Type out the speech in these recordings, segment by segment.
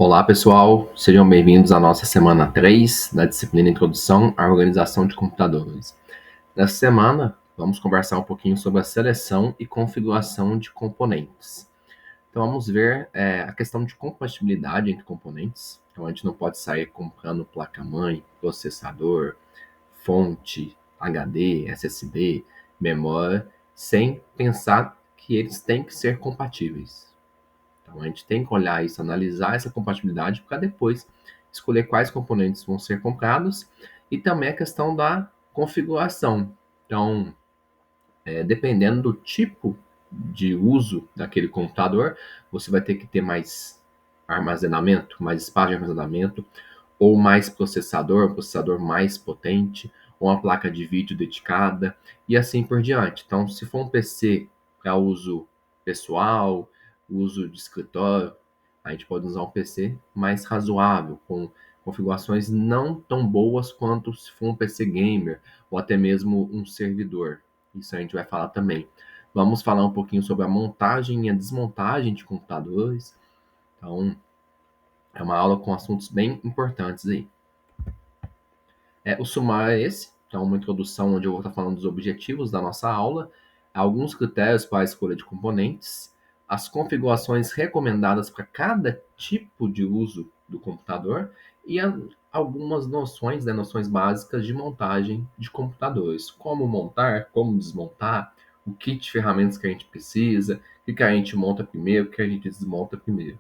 Olá, pessoal, sejam bem-vindos à nossa semana 3 da disciplina Introdução à Organização de Computadores. Nessa semana, vamos conversar um pouquinho sobre a seleção e configuração de componentes. Então, vamos ver a questão de compatibilidade entre componentes. Então, a gente não pode sair comprando placa-mãe, processador, fonte, HD, SSD, memória, sem pensar que eles têm que ser compatíveis. Então, a gente tem que olhar isso, analisar essa compatibilidade para depois escolher quais componentes vão ser comprados e também a questão da configuração. Então, dependendo do tipo de uso daquele computador, você vai ter que ter mais armazenamento, mais espaço de armazenamento, ou mais processador, um processador mais potente, ou uma placa de vídeo dedicada, e assim por diante. Então, se for um PC para uso pessoal, uso de escritório, a gente pode usar um PC mais razoável, com configurações não tão boas quanto se for um PC gamer, ou até mesmo um servidor. Isso a gente vai falar também. Vamos falar um pouquinho sobre a montagem e a desmontagem de computadores. Então, é uma aula com assuntos bem importantes aí. O sumário é esse, então uma introdução onde eu vou estar falando dos objetivos da nossa aula, alguns critérios para a escolha de componentes, as configurações recomendadas para cada tipo de uso do computador e algumas noções, noções básicas de montagem de computadores, como montar, como desmontar, o kit de ferramentas que a gente precisa, o que a gente monta primeiro, o que a gente desmonta primeiro.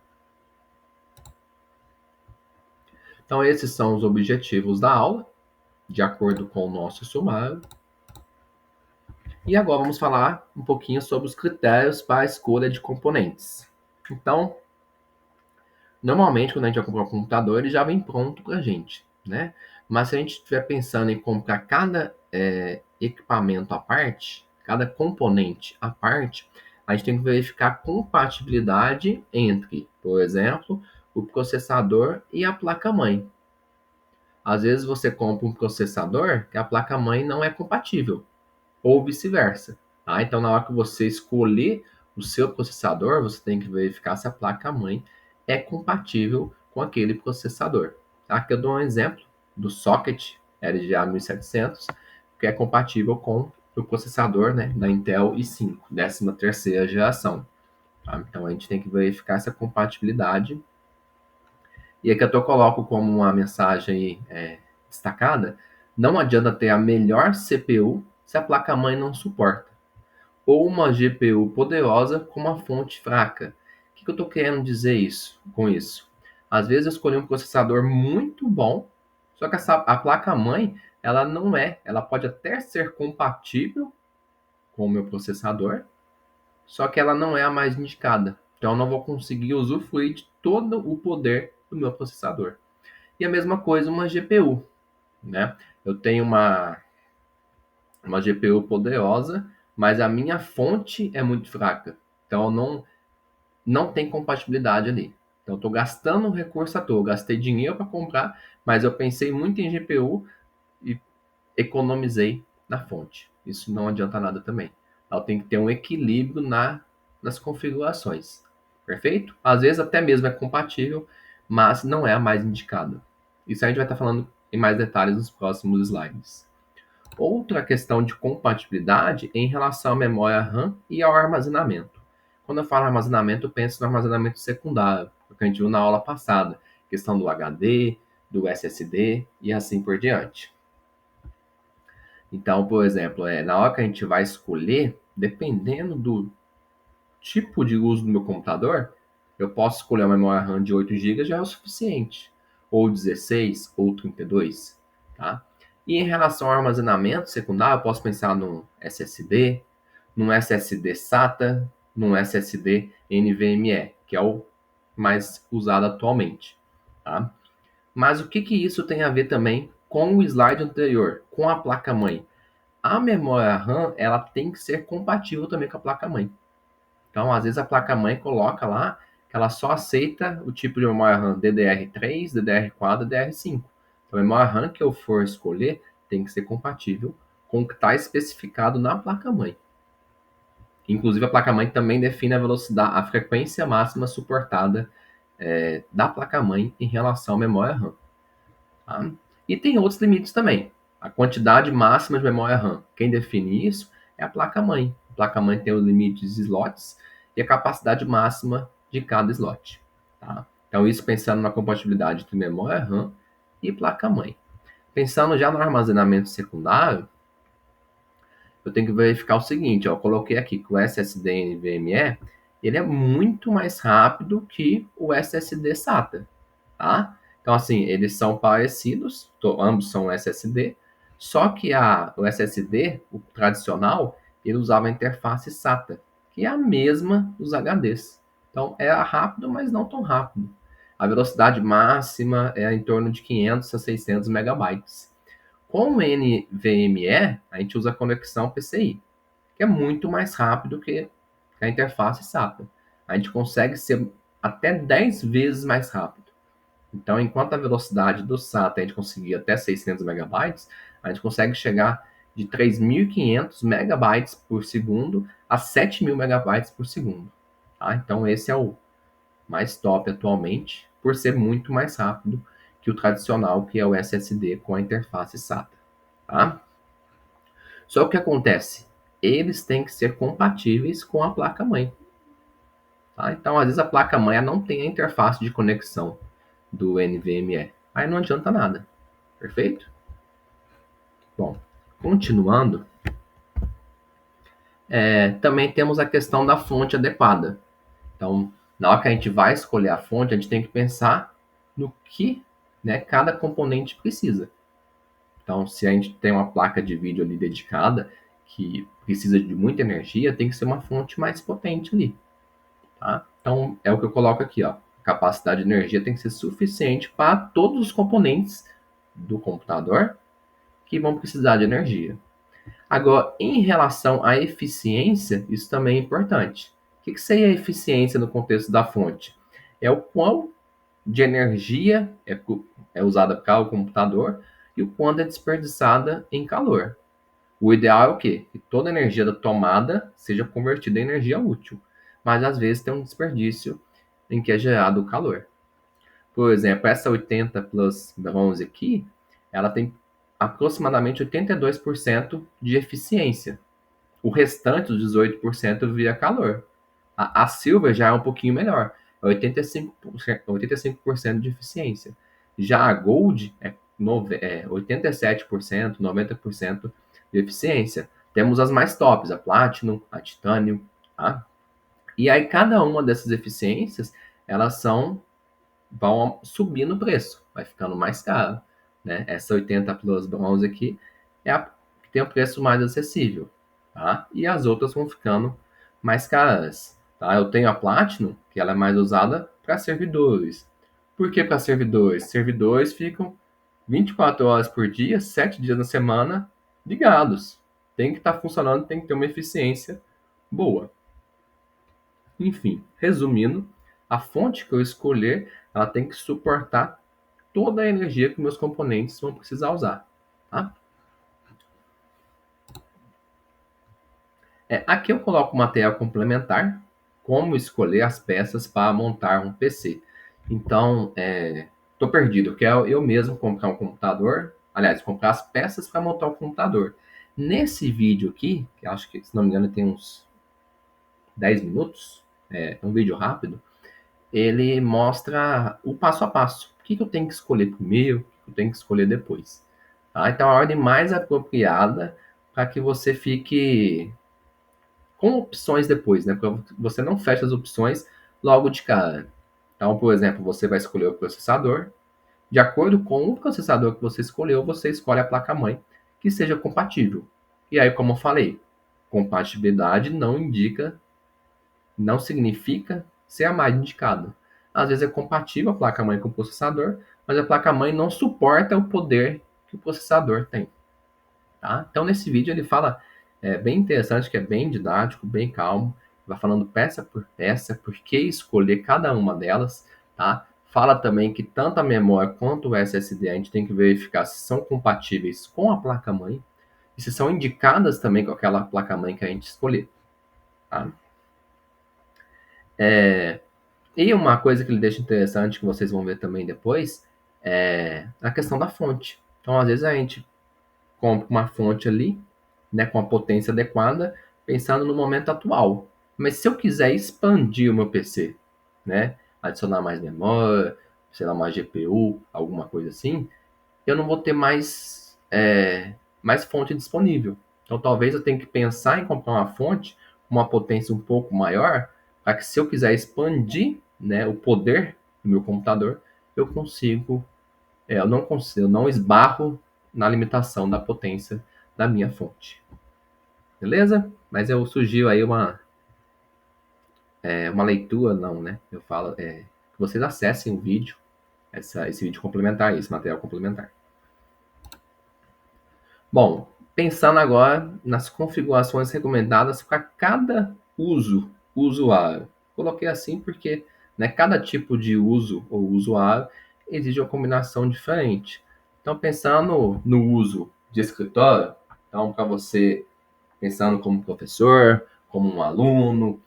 Então esses são os objetivos da aula, de acordo com o nosso sumário. E agora vamos falar um pouquinho sobre os critérios para a escolha de componentes. Então, normalmente quando a gente vai comprar um computador, ele já vem pronto para a gente, né? Mas se a gente estiver pensando em comprar cada equipamento à parte, cada componente à parte, a gente tem que verificar a compatibilidade entre, por exemplo, o processador e a placa-mãe. Às vezes você compra um processador que a placa-mãe não é compatível, ou vice-versa. Tá? Então, na hora que você escolher o seu processador, você tem que verificar se a placa-mãe é compatível com aquele processador. Tá? Aqui eu dou um exemplo do socket LGA 1700, que é compatível com o processador, né, da Intel i5, 13ª geração. Tá? Então, a gente tem que verificar essa compatibilidade. E aqui eu coloco como uma mensagem destacada, não adianta ter a melhor CPU se a placa-mãe não suporta, ou uma GPU poderosa com uma fonte fraca. O que eu estou querendo dizer com isso? Às vezes eu escolhi um processador muito bom, só que a placa-mãe ela não é, ela pode até ser compatível com o meu processador, só que ela não é a mais indicada. Então eu não vou conseguir usufruir de todo o poder do meu processador. E a mesma coisa uma GPU, né? Eu tenho uma GPU poderosa, mas a minha fonte é muito fraca. Então não tem compatibilidade ali. Então eu estou gastando um recurso à toa. Eu gastei dinheiro para comprar, mas eu pensei muito em GPU e economizei na fonte. Isso não adianta nada também. Ela tem que ter um equilíbrio nas configurações. Perfeito? Às vezes até mesmo é compatível, mas não é a mais indicada. Isso a gente vai estar falando em mais detalhes nos próximos slides. Outra questão de compatibilidade é em relação à memória RAM e ao armazenamento. Quando eu falo armazenamento, eu penso no armazenamento secundário, que a gente viu na aula passada, questão do HD, do SSD e assim por diante. Então, por exemplo, na hora que a gente vai escolher, dependendo do tipo de uso do meu computador, eu posso escolher uma memória RAM de 8 GB já é o suficiente, ou 16, ou 32, tá? E em relação ao armazenamento secundário, eu posso pensar num SSD, num SSD SATA, num SSD NVMe, que é o mais usado atualmente, tá? Mas o que isso tem a ver também com o slide anterior, com a placa-mãe? A memória RAM, ela tem que ser compatível também com a placa-mãe. Então, às vezes a placa-mãe coloca lá que ela só aceita o tipo de memória RAM DDR3, DDR4, DDR5. Então, a memória RAM que eu for escolher tem que ser compatível com o que está especificado na placa-mãe. Inclusive, a placa-mãe também define a velocidade, a frequência máxima suportada da placa-mãe em relação à memória RAM. Tá? E tem outros limites também. A quantidade máxima de memória RAM. Quem define isso é a placa-mãe. A placa-mãe tem os limites de slots e a capacidade máxima de cada slot. Tá? Então, isso pensando na compatibilidade entre memória RAM e placa-mãe. Pensando já no armazenamento secundário, eu tenho que verificar o seguinte, ó, eu coloquei aqui que o SSD NVMe, ele é muito mais rápido que o SSD SATA, tá? Então, assim, eles são parecidos, ambos são SSD, só que o SSD, o tradicional, ele usava a interface SATA, que é a mesma dos HDs. Então, é rápido, mas não tão rápido. A velocidade máxima é em torno de 500 a 600 megabytes. Com o NVMe, a gente usa a conexão PCI, que é muito mais rápido que a interface SATA. A gente consegue ser até 10 vezes mais rápido. Então, enquanto a velocidade do SATA a gente conseguia até 600 megabytes, a gente consegue chegar de 3.500 megabytes por segundo a 7.000 megabytes por segundo. Tá? Então, esse é o mais top atualmente, por ser muito mais rápido que o tradicional, que é o SSD com a interface SATA. Tá? Só que o que acontece? Eles têm que ser compatíveis com a placa-mãe. Tá? Então, às vezes, a placa-mãe não tem a interface de conexão do NVMe. Aí não adianta nada. Perfeito? Bom, continuando, também temos a questão da fonte adequada. Então, na hora que a gente vai escolher a fonte, a gente tem que pensar no que, né, cada componente precisa. Então, se a gente tem uma placa de vídeo ali dedicada, que precisa de muita energia, tem que ser uma fonte mais potente ali. Tá? Então, é o que eu coloco aqui. Ó. A capacidade de energia tem que ser suficiente para todos os componentes do computador que vão precisar de energia. Agora, em relação à eficiência, isso também é importante. O que seria a eficiência no contexto da fonte? É o quão de energia é usada para o computador e o quanto é desperdiçada em calor. O ideal é o quê? Que toda a energia da tomada seja convertida em energia útil. Mas às vezes tem um desperdício em que é gerado o calor. Por exemplo, essa 80 Plus bronze aqui, ela tem aproximadamente 82% de eficiência. O restante, os 18%, via calor. A Silver já é um pouquinho melhor, é 85% de eficiência. Já a Gold é 87%, 90% de eficiência. Temos as mais tops, a Platinum, a Titanium, tá? E aí cada uma dessas eficiências, elas vão subir no preço, vai ficando mais caro, né? Essa 80 Plus Bronze aqui é a que tem o preço mais acessível, tá? E as outras vão ficando mais caras, tá? Eu tenho a Platinum, que ela é mais usada para servidores. Por que para servidores? Servidores ficam 24 horas por dia, 7 dias na semana ligados. Tem que estar funcionando, tem que ter uma eficiência boa. Enfim, resumindo, a fonte que eu escolher, ela tem que suportar toda a energia que meus componentes vão precisar usar. Tá? Aqui eu coloco o material complementar, como escolher as peças para montar um PC. Então, estou perdido, eu quero eu mesmo comprar um computador, aliás, comprar as peças para montar o computador. Nesse vídeo aqui, que acho que, se não me engano, tem uns 10 minutos, é um vídeo rápido, ele mostra o passo a passo. O que eu tenho que escolher primeiro, o que eu tenho que escolher depois. Tá? Então, a ordem mais apropriada para que você fique com opções depois, né? Para você não fecha as opções logo de cara. Então, por exemplo, você vai escolher o processador. De acordo com o processador que você escolheu, você escolhe a placa-mãe que seja compatível. E aí, como eu falei, compatibilidade não significa ser a mais indicada. Às vezes é compatível a placa-mãe com o processador, mas a placa-mãe não suporta o poder que o processador tem. Tá? Então, nesse vídeo, ele fala bem interessante, que é bem didático, bem calmo, vai falando peça por peça, por que escolher cada uma delas. Tá? Fala também que tanto a memória quanto o SSD a gente tem que verificar se são compatíveis com a placa-mãe e se são indicadas também com aquela placa-mãe que a gente escolher. Tá? E uma coisa que ele deixa interessante, que vocês vão ver também depois, é a questão da fonte. Então, às vezes, a gente compra uma fonte ali, né, com a potência adequada, pensando no momento atual. Mas se eu quiser expandir o meu PC, né, adicionar mais memória, sei lá, uma GPU, alguma coisa assim, eu não vou ter mais fonte disponível. Então, talvez eu tenha que pensar em comprar uma fonte com uma potência um pouco maior, para que se eu quiser expandir, né, o poder do meu computador, eu consigo, eu não esbarro na limitação da potência da minha fonte. Beleza? Mas eu sugiro aí uma leitura, não, né? Eu falo, que vocês acessem o vídeo, esse vídeo complementar, esse material complementar. Bom, pensando agora nas configurações recomendadas para cada usuário. Coloquei assim porque, né, cada tipo de uso ou usuário exige uma combinação diferente. Então, pensando no uso de escritório, então para você pensando como professor, como um aluno,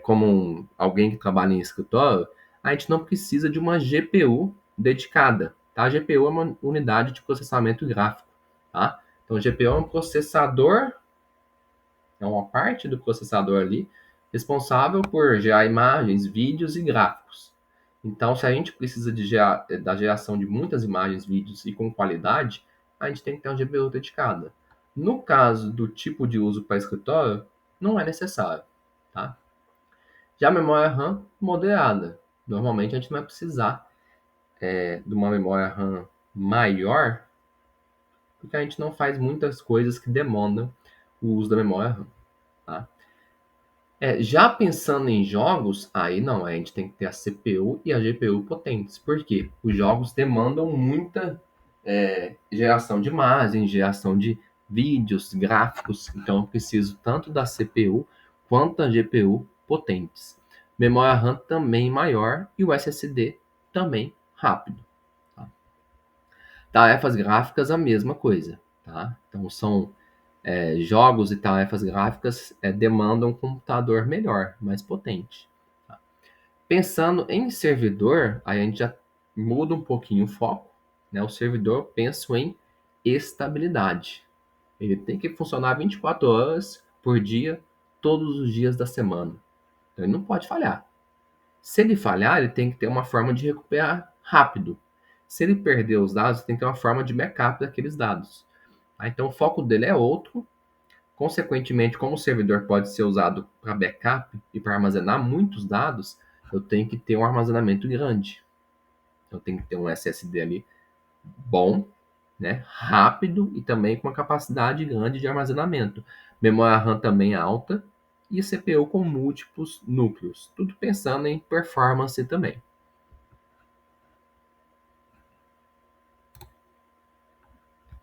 como alguém que trabalha em escritório, a gente não precisa de uma GPU dedicada, tá? A GPU é uma unidade de processamento gráfico, tá? Então, a GPU é um processador, é uma parte do processador ali, responsável por gerar imagens, vídeos e gráficos. Então, se a gente precisa da geração de muitas imagens, vídeos e com qualidade, a gente tem que ter uma GPU dedicada. No caso do tipo de uso para escritório, não é necessário, tá? Já a memória RAM moderada. Normalmente a gente não vai precisar de uma memória RAM maior, porque a gente não faz muitas coisas que demandam o uso da memória RAM, tá? Já pensando em jogos, aí não, a gente tem que ter a CPU e a GPU potentes. Por quê? Os jogos demandam muita geração de imagem, geração de vídeos, gráficos. Então eu preciso tanto da CPU quanto da GPU potentes. Memória RAM também maior e o SSD também rápido. Tá? Tarefas gráficas, a mesma coisa. Tá? Então são jogos e tarefas gráficas demandam um computador melhor, mais potente. Tá? Pensando em servidor, aí a gente já muda um pouquinho o foco. Né? O servidor, eu penso em estabilidade. Ele tem que funcionar 24 horas por dia, todos os dias da semana. Então ele não pode falhar. Se ele falhar, ele tem que ter uma forma de recuperar rápido. Se ele perder os dados, tem que ter uma forma de backup daqueles dados. Tá? Então o foco dele é outro. Consequentemente, como o servidor pode ser usado para backup e para armazenar muitos dados, eu tenho que ter um armazenamento grande. Eu tenho que ter um SSD ali bom, né, rápido e também com uma capacidade grande de armazenamento. Memória RAM também alta e CPU com múltiplos núcleos. Tudo pensando em performance também.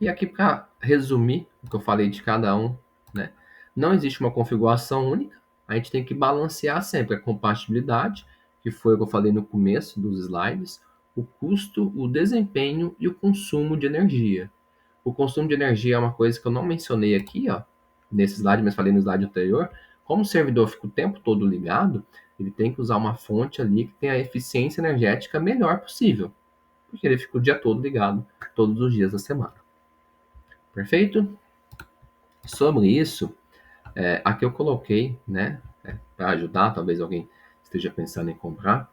E aqui para resumir o que eu falei de cada um, né? Não existe uma configuração única. A gente tem que balancear sempre a compatibilidade, que foi o que eu falei no começo dos slides, o custo, o desempenho e o consumo de energia. O consumo de energia é uma coisa que eu não mencionei aqui, ó, nesse slide, mas falei no slide anterior. Como o servidor fica o tempo todo ligado, ele tem que usar uma fonte ali que tenha a eficiência energética melhor possível, porque ele fica o dia todo ligado, todos os dias da semana. Perfeito? Sobre isso, aqui eu coloquei, né, para ajudar, talvez alguém esteja pensando em comprar,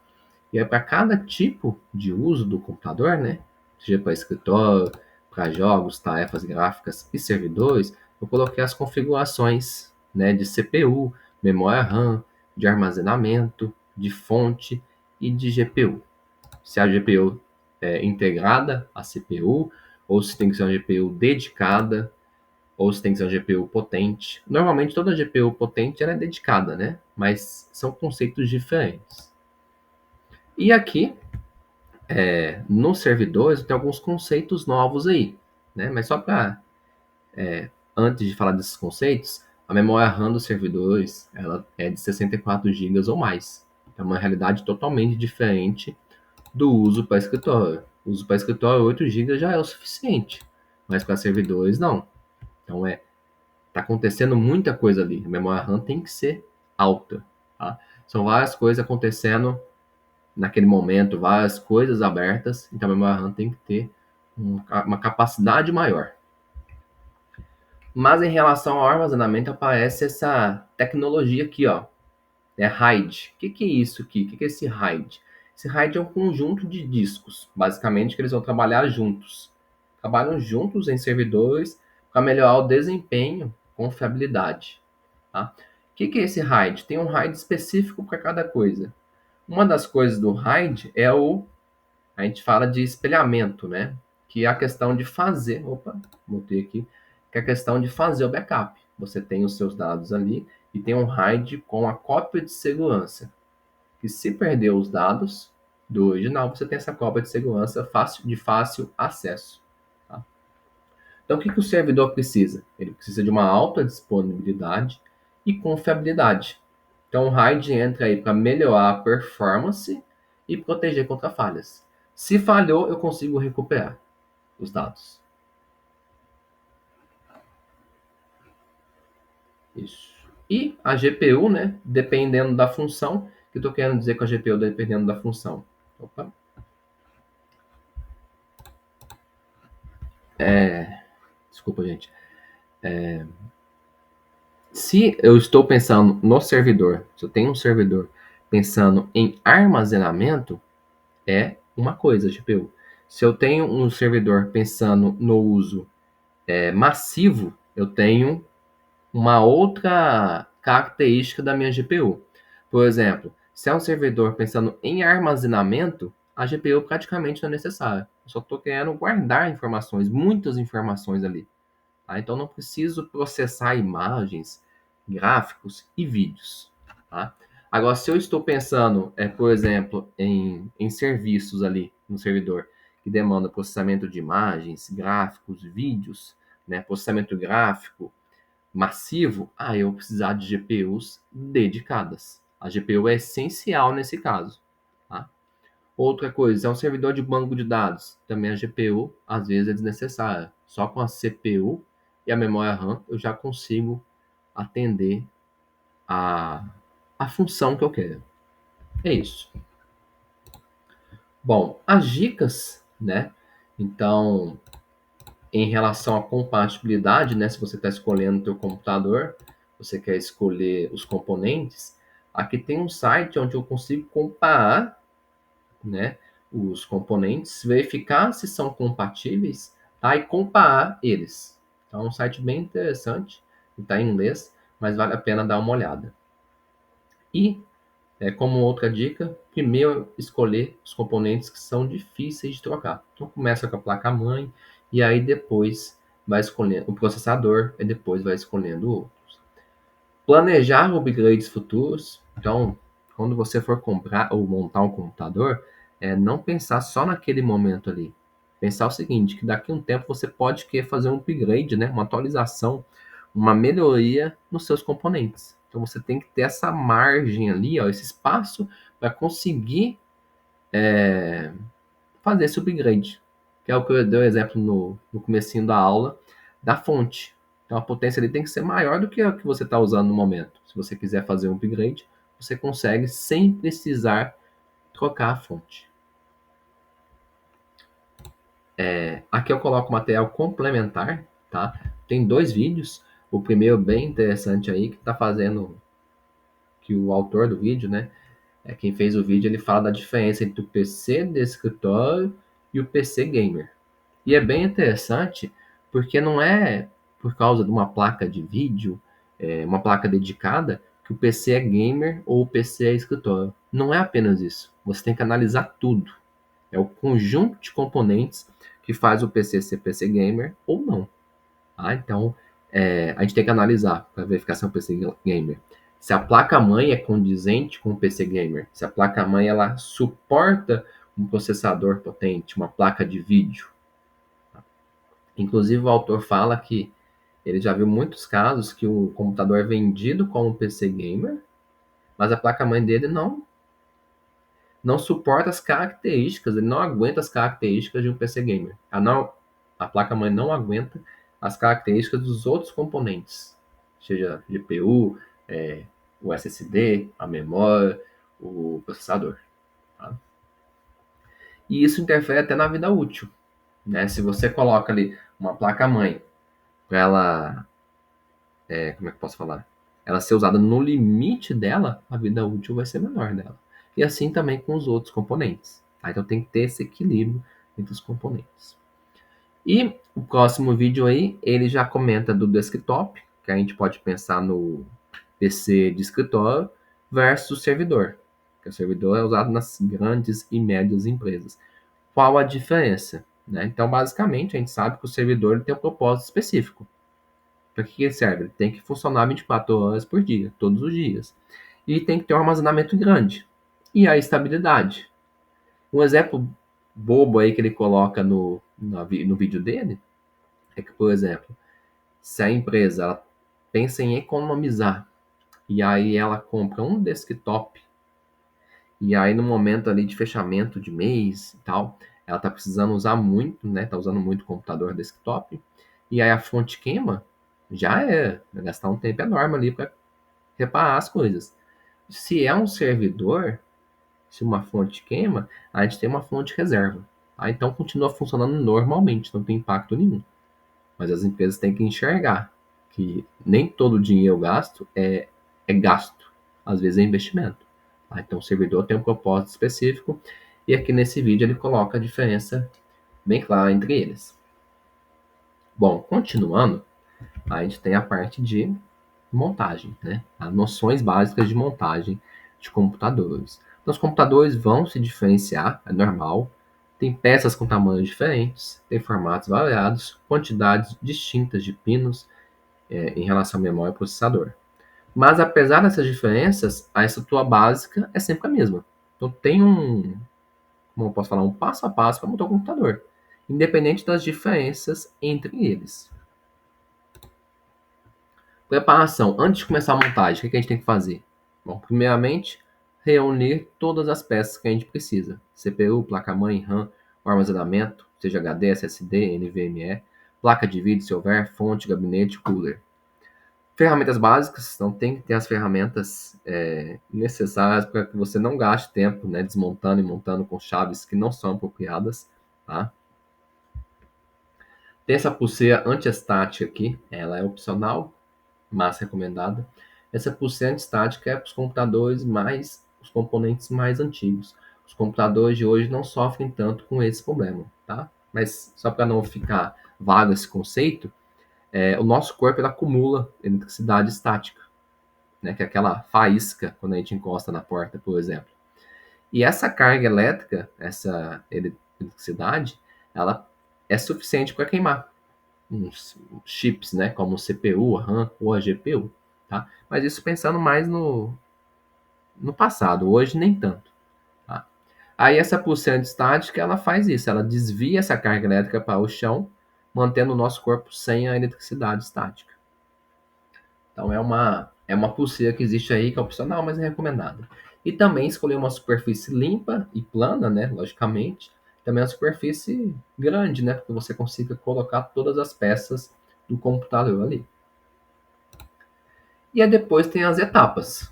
e é para cada tipo de uso do computador, né, seja para escritório, para jogos, tarefas gráficas e servidores, eu coloquei as configurações, né, de CPU, memória RAM, de armazenamento, de fonte e de GPU. Se a GPU é integrada à CPU, ou se tem que ser uma GPU dedicada, ou se tem que ser uma GPU potente. Normalmente toda GPU potente ela é dedicada, né? Mas são conceitos diferentes. E aqui, nos servidores, tem alguns conceitos novos aí, né? Mas só para, antes de falar desses conceitos, a memória RAM dos servidores ela é de 64 GB ou mais. É uma realidade totalmente diferente do uso para escritório. O uso para escritório, 8 GB já é o suficiente, mas para servidores não. Então tá acontecendo muita coisa ali. A memória RAM tem que ser alta, tá? São várias coisas acontecendo naquele momento várias coisas abertas, então a memória RAM tem que ter uma capacidade maior. Mas em relação ao armazenamento aparece essa tecnologia aqui, ó, RAID. O que é isso aqui? O que é esse RAID? Esse RAID é um conjunto de discos, basicamente, que eles vão trabalhar juntos. Trabalham juntos em servidores para melhorar o desempenho, confiabilidade. Tá? O que é esse RAID? Tem um RAID específico para cada coisa. Uma das coisas do RAID é a gente fala de espelhamento, né? Que é a questão de fazer, botei aqui, que é a questão de fazer o backup. Você tem os seus dados ali e tem um RAID com a cópia de segurança, que se perder os dados do original, você tem essa cópia de segurança de fácil acesso. Tá? Então, o que o servidor precisa? Ele precisa de uma alta disponibilidade e confiabilidade. Então, o RAID entra aí para melhorar a performance e proteger contra falhas. Se falhou, eu consigo recuperar os dados. Isso. E a GPU, né? Dependendo da função, que eu estou querendo dizer com a GPU dependendo da função. Opa. Desculpa, gente. Se eu estou pensando no servidor, se eu tenho um servidor pensando em armazenamento, é uma coisa, a GPU. Se eu tenho um servidor pensando no uso massivo, eu tenho uma outra característica da minha GPU. Por exemplo, se é um servidor pensando em armazenamento, a GPU praticamente não é necessária. Eu só estou querendo guardar informações, muitas informações ali. Tá? Então não preciso processar imagens, gráficos e vídeos. Tá? Agora, se eu estou pensando, por exemplo, em serviços ali no servidor que demanda processamento de imagens, gráficos, vídeos, né, processamento gráfico, massivo, eu vou precisar de GPUs dedicadas. A GPU é essencial nesse caso. Tá? Outra coisa, é um servidor de banco de dados. Também a GPU, às vezes, é desnecessária. Só com a CPU e a memória RAM eu já consigo atender a função que eu quero. É isso. Bom, as dicas, né? Então, em relação à compatibilidade, né? Se você está escolhendo o teu computador, você quer escolher os componentes, aqui tem um site onde eu consigo comparar, né, os componentes, verificar se são compatíveis, tá? E comparar eles. Então, é um site bem interessante, está em inglês, mas vale a pena dar uma olhada. E, como outra dica, primeiro escolher os componentes que são difíceis de trocar. Então, começa com a placa-mãe, e aí depois vai escolhendo o processador, e depois vai escolhendo outros. Planejar upgrades futuros. Então, quando você for comprar ou montar um computador, não pensar só naquele momento ali. Pensar o seguinte, que daqui a um tempo você pode querer fazer um upgrade, né? Uma atualização, uma melhoria nos seus componentes. Então, você tem que ter essa margem ali, ó, esse espaço para conseguir fazer esse upgrade. Que é o que eu dei o exemplo no comecinho da aula, da fonte. Então a potência ali tem que ser maior do que a que você está usando no momento. Se você quiser fazer um upgrade, você consegue sem precisar trocar a fonte. Aqui eu coloco material complementar, tá? Tem 2 vídeos. O primeiro bem interessante aí, que está fazendo, que o autor do vídeo, né? Quem fez o vídeo, ele fala da diferença entre o PC de escritório e o PC gamer. E é bem interessante, porque não é por causa de uma placa de vídeo, uma placa dedicada, que o PC é gamer ou o PC é escritório. Não é apenas isso. Você tem que analisar tudo. É o conjunto de componentes que faz o PC ser PC gamer ou não. Tá? Então, a gente tem que analisar para verificar se é um PC gamer. Se a placa-mãe é condizente com o PC gamer, se a placa-mãe ela suporta um processador potente, uma placa de vídeo. Inclusive, o autor fala que ele já viu muitos casos que o computador é vendido como PC gamer, mas a placa-mãe dele não suporta as características, ele não aguenta as características de um PC gamer. A placa-mãe não aguenta as características dos outros componentes, seja GPU, o SSD, a memória, o processador. Tá? E isso interfere até na vida útil, né? Se você coloca ali uma placa-mãe para ela, como é que eu posso falar? Ela ser usada no limite dela, a vida útil vai ser menor dela. E assim também com os outros componentes. Tá? Então tem que ter esse equilíbrio entre os componentes. E o próximo vídeo aí, ele já comenta do desktop, que a gente pode pensar no PC de escritório versus servidor. Que o servidor é usado nas grandes e médias empresas. Qual a diferença? Né? Então, basicamente, a gente sabe que o servidor ele tem um propósito específico. Para que ele serve? Ele tem que funcionar 24 horas por dia, todos os dias. E tem que ter um armazenamento grande. E a estabilidade. Um exemplo bobo aí que ele coloca no vídeo dele é que, por exemplo, se a empresa ela pensa em economizar e aí ela compra um desktop e aí no momento ali de fechamento de mês e tal, ela está precisando usar muito, né? Tá usando muito computador desktop e aí a fonte queima, já é, vai gastar um tempo enorme ali para reparar as coisas. Se é um servidor, se uma fonte queima, a gente tem uma fonte reserva. Tá? Então continua funcionando normalmente, não tem impacto nenhum. Mas as empresas têm que enxergar que nem todo dinheiro gasto é gasto. Às vezes é investimento. Tá? Então o servidor tem um propósito específico e aqui nesse vídeo ele coloca a diferença bem clara entre eles. Bom, continuando, a gente tem a parte de montagem, né? As noções básicas de montagem de computadores. Então, os computadores vão se diferenciar, é normal. Tem peças com tamanhos diferentes, tem formatos variados, quantidades distintas de pinos em relação à memória e processador. Mas, apesar dessas diferenças, a estrutura básica é sempre a mesma. Então, tem como eu posso falar, um passo a passo para montar o computador, independente das diferenças entre eles. Preparação. Antes de começar a montagem, o que a gente tem que fazer? Bom, primeiramente, reunir todas as peças que a gente precisa. CPU, placa-mãe, RAM, o armazenamento, seja HD, SSD, NVMe, placa de vídeo, se houver, fonte, gabinete, cooler. Ferramentas básicas, então tem que ter as ferramentas necessárias para que você não gaste tempo, né, desmontando e montando com chaves que não são apropriadas, tá? Tem essa pulseira anti-estática aqui, ela é opcional, mas recomendada. Essa pulseira anti-estática é para os computadores os componentes mais antigos. Os computadores de hoje não sofrem tanto com esse problema, tá? Mas só para não ficar vago esse conceito, o nosso corpo ele acumula eletricidade estática, né? Que é aquela faísca quando a gente encosta na porta, por exemplo. E essa carga elétrica, essa eletricidade, ela é suficiente para queimar uns chips, né, como o CPU, a RAM ou a GPU, tá? Mas isso pensando mais no passado, hoje nem tanto, tá? Aí essa pulsante estática, ela faz isso, ela desvia essa carga elétrica para o chão, mantendo o nosso corpo sem a eletricidade estática. Então é uma pulseira que existe aí, que é opcional, mas é recomendada. E também escolher uma superfície limpa e plana, né, logicamente, também uma superfície grande, né, para que você consiga colocar todas as peças do computador ali. E aí depois tem as etapas,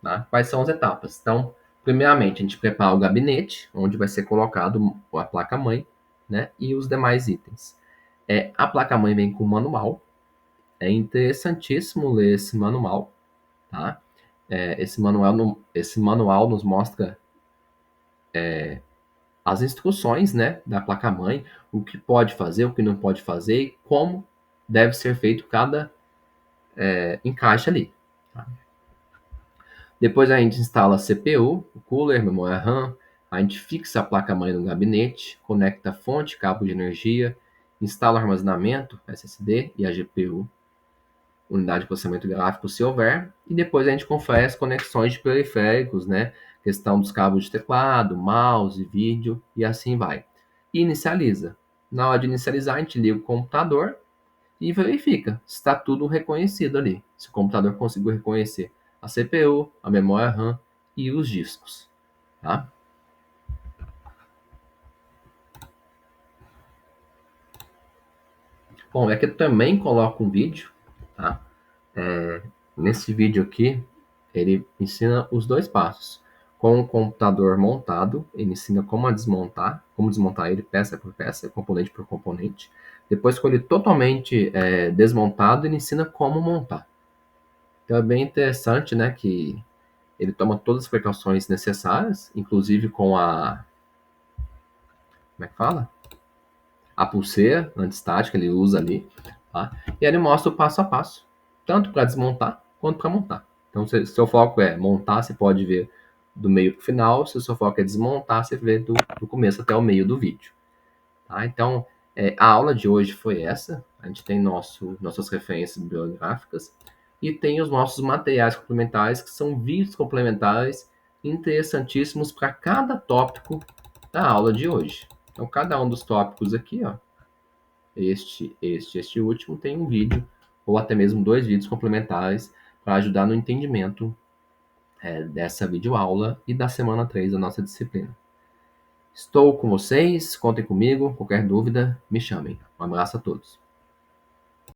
tá? Quais são as etapas? Então, primeiramente, a gente prepara o gabinete, onde vai ser colocado a placa-mãe, né, e os demais itens. A placa-mãe vem com manual, é interessantíssimo ler esse manual, tá? Esse manual nos mostra as instruções, né, da placa-mãe, o que pode fazer, o que não pode fazer e como deve ser feito cada encaixe ali. Tá? Depois a gente instala a CPU, o cooler, memória RAM, a gente fixa a placa-mãe no gabinete, conecta a fonte, cabo de energia, instala o armazenamento, SSD e a GPU, unidade de processamento gráfico se houver, e depois a gente confere as conexões de periféricos, né? Questão dos cabos de teclado, mouse, vídeo e assim vai. E inicializa. Na hora de inicializar, a gente liga o computador e verifica se está tudo reconhecido ali. Se o computador conseguiu reconhecer a CPU, a memória RAM e os discos. Tá? Bom, aqui eu também coloco um vídeo. Tá? Nesse vídeo aqui, ele ensina os dois passos. Com o computador montado, ele ensina como desmontar ele peça por peça, componente por componente. Depois, com ele totalmente desmontado, ele ensina como montar. Então é bem interessante, né, que ele toma todas as precauções necessárias, inclusive com como é que fala? A pulseira antistática, ele usa ali, tá? E ele mostra o passo a passo, tanto para desmontar quanto para montar. Então, se seu foco é montar, você pode ver do meio para o final. Se o seu foco é desmontar, você vê do começo até o meio do vídeo. Tá? Então, a aula de hoje foi essa. A gente tem nossas referências bibliográficas e tem os nossos materiais complementares, que são vídeos complementares interessantíssimos para cada tópico da aula de hoje. Então, cada um dos tópicos aqui, ó, este último, tem um vídeo ou até mesmo 2 vídeos complementares para ajudar no entendimento dessa videoaula e da semana 3 da nossa disciplina. Estou com vocês, contem comigo, qualquer dúvida, me chamem. Um abraço a todos.